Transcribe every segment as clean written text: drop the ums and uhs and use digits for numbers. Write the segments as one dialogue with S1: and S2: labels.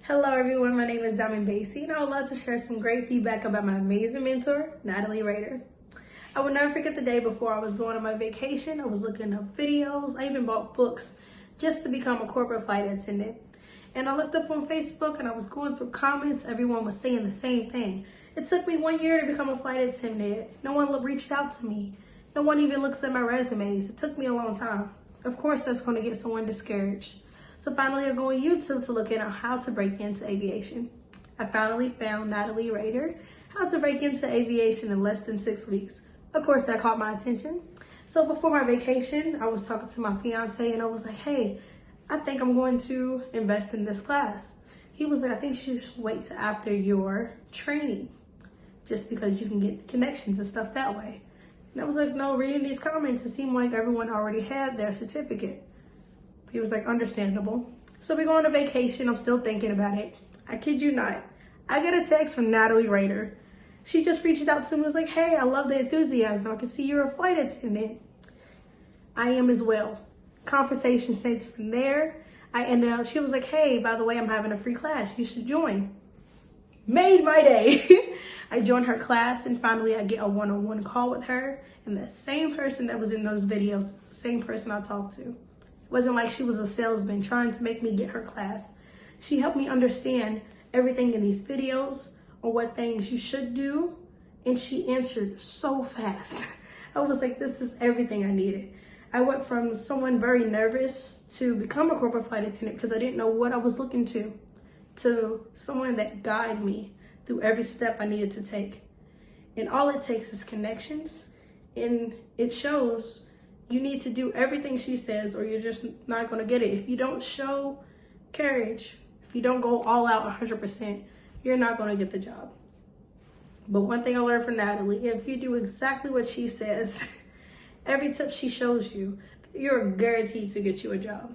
S1: Hello everyone, my name is Basey and I would love to share some great feedback about my amazing mentor, Natalie Rader. I will never forget the day before I was going on my vacation. I was looking up videos. I even bought books just to become a corporate flight attendant. And I looked up on Facebook and I was going through comments. Everyone was saying the same thing. It took me 1 year to become a flight attendant. No one reached out to me. No one even looks at my resumes. It took me a long time. Of course, that's going to get someone discouraged. So finally, I go on YouTube to look at how to break into aviation. I finally found Natalie Rader, how to break into aviation in less than 6 weeks. Of course, that caught my attention. So before my vacation, I was talking to my fiance and I was like, hey, I think I'm going to invest in this class. He was like, I think you should wait till after your training, just because you can get connections and stuff that way. And I was like, no, reading these comments, it seemed like everyone already had their certificate. He was like, understandable. So we go on a vacation. I'm still thinking about it. I kid you not. I get a text from Natalie Rader. She just reached out to me and was like, hey, I love the enthusiasm. I can see you're a flight attendant. I am as well. Conversation starts from there. I ended up, she was like, hey, by the way, I'm having a free class. You should join. Made my day. I joined her class and finally I get a one-on-one call with her. And the same person that was in those videos is the same person I talked to. It wasn't like she was a salesman trying to make me get her class. She helped me understand everything in these videos or what things you should do. And she answered so fast. I was like, this is everything I needed. I went from someone very nervous to become a corporate flight attendant because I didn't know what I was looking to someone that guided me through every step I needed to take. And all it takes is connections. And it shows you need to do everything she says or you're just not going to get it. If you don't show courage, if you don't go all out 100%, you're not going to get the job. But one thing I learned from Natalie, if you do exactly what she says, every tip she shows you, you're guaranteed to get you a job.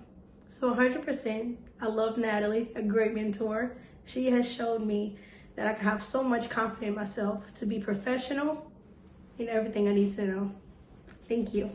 S1: So 100%, I love Natalie, a great mentor. She has showed me that I can have so much confidence in myself to be professional in everything I need to know. Thank you.